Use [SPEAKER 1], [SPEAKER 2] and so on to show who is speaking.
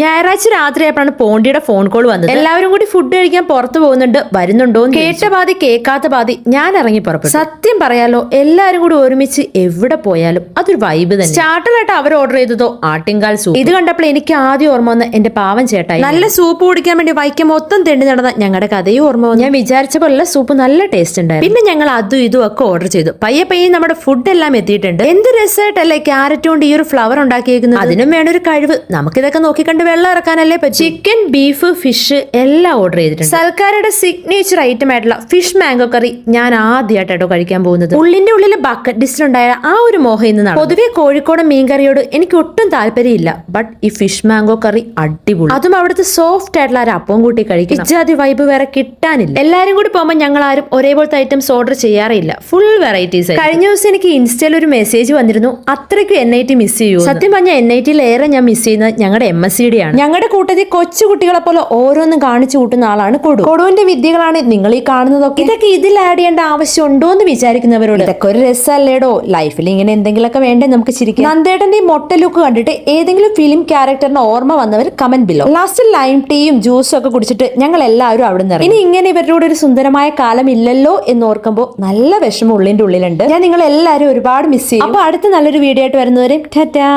[SPEAKER 1] ഞായറാഴ്ച രാത്രിയായപ്പോഴാണ് പോണ്ടിയുടെ phone call വന്നത്. എല്ലാവരും കൂടി ഫുഡ് കഴിക്കാൻ പുറത്തു പോകുന്നുണ്ട്, വരുന്നുണ്ടോ? കേട്ട പാതി കേൾക്കാത്ത പാതി ഞാൻ ഇറങ്ങി പുറപ്പെട്ടു. സത്യം പറയാലോ, എല്ലാരും കൂടി ഒരുമിച്ച് എവിടെ പോയാലും അതൊരു വൈബ് തന്നെ. സ്റ്റാർട്ടറായിട്ട് അവർ ഓർഡർ ചെയ്തതോ ആട്ടിൻകാൽ സൂപ്പ്. ഇത് കണ്ടപ്പോൾ എനിക്ക് ആദ്യം ഓർമ്മ വന്ന് എന്റെ പാവം ചേട്ടായി. നല്ല സൂപ്പ് കുടിക്കാൻ വേണ്ടി വൈക്കം മൊത്തം തെണ്ടി നടന്ന ഞങ്ങളുടെ കഥയും ഓർമ്മ വന്നു. ഞാൻ വിചാരിച്ച പോലെ സൂപ്പ് നല്ല ടേസ്റ്റ് ഉണ്ടായിരുന്നു. പിന്നെ ഞങ്ങൾ അതും ഇതും ഒക്കെ ഓർഡർ ചെയ്തു. പയ്യെ പയ്യെ നമ്മുടെ ഫുഡ് എല്ലാം എത്തിയിട്ടുണ്ട്. എന്ത് രസമായിട്ടല്ലേ ക്യാരറ്റ് കൊണ്ട് ഈ ഒരു ഫ്ലവർ ഉണ്ടാക്കിയിരിക്കുന്നത്. അതിനും വേണ്ട ഒരു കഴിവ്. നമുക്കിതൊക്കെ നോക്കിക്കണ്ട് വെള്ളം ഇറക്കാനല്ലേ പറ്റും. ചിക്കൻ, ബീഫ്, ഫിഷ് എല്ലാം ഓർഡർ ചെയ്തിട്ടുണ്ട്. സൽക്കാരയുടെ സിഗ്നേച്ചർ ഐറ്റം ആയിട്ടുള്ള ഫിഷ് മാംഗോ കറി ഞാൻ ആദ്യമായിട്ടോ കഴിക്കാൻ പോകുന്നത്. ഉള്ളിന്റെ ഉള്ളിൽ ബക്കറ്റ് ഡിഷിലുണ്ടായ ആ ഒരു മോഹം ഇന്ന് നടന്നു. പൊതുവെ കോഴിക്കോട് മീൻകറിയോട് എനിക്ക് ഒട്ടും താല്പര്യമില്ല. ബട്ട് ഈ ഫിഷ് മാംഗോ കറി അടിപൊളി. അതും അവിടുത്തെ സോഫ്റ്റ് ആയിട്ടുള്ള ഒരു അപ്പം കൂട്ടി കഴിക്കും. ഇജാതി വൈബ് വേറെ കിട്ടാനില്ല. എല്ലാരും കൂടി പോകുമ്പോൾ ഞങ്ങൾ ആരും ഒരേപോലത്തെ ഐറ്റംസ് ഓർഡർ ചെയ്യാറില്ല. Full varieties. കഴിഞ്ഞ ദിവസം എനിക്ക് ഇൻസ്റ്റയിൽ ഒരു മെസ്സേജ് വന്നിരുന്നു, അത്രയ്ക്ക് NIT മിസ് ചെയ്യൂ. സത്യം പറഞ്ഞ NIT ഏറെ ഞാൻ മിസ് ചെയ്യുന്നത് ഞങ്ങളുടെ MSCD ആണ്. ഞങ്ങളുടെ കൂട്ടത്തിൽ കൊച്ചു കുട്ടികളെ പോലെ ഓരോന്നും കാണിച്ചു കൂട്ടുന്ന ആളാണ് കൊടു. കൊടുവിന്റെ വിദ്യകളാണ് നിങ്ങൾ ഈ കാണുന്നതൊക്കെ. ഇതൊക്കെ ഇതിൽ ആഡ് ചെയ്യേണ്ട ആവശ്യം ഉണ്ടോ എന്ന് വിചാരിക്കുന്നവരോട് ഇതൊക്കെ ഒരു രസമല്ലേടോ. ലൈഫിൽ ഇങ്ങനെ എന്തെങ്കിലുമൊക്കെ വേണ്ടേ നമുക്ക് ചിരിക്കാം. നന്ദേട്ടന്റെ ഈ മൊട്ട ലുക്ക് കണ്ടിട്ട് ഏതെങ്കിലും ഫിലിം ക്യാരക്ടറിന് ഓർമ്മ വന്നവർ കമന്റ് ബിലോ. ലാസ്റ്റ് ലൈം ടീയും ജ്യൂസും ഒക്കെ കുടിച്ചിട്ട് ഞങ്ങൾ എല്ലാവരും അവിടെ നിന്ന് ഇറങ്ങി. ഇനി ഇങ്ങനെ ഇവരുടെ ഒരു സുന്ദരമായ കാലം ഇല്ലല്ലോ എന്ന് ഓർക്കുമ്പോൾ നല്ല വിഷമം ഉള്ളിന്റെ ഉള്ളിലുണ്ട്. ഞാൻ നിങ്ങൾ എല്ലാവരും ഒരുപാട് മിസ് ചെയ്യും. അപ്പൊ അടുത്ത നല്ലൊരു വീഡിയോ ആയിട്ട് വരുന്നവരെ ടാറ്റാ.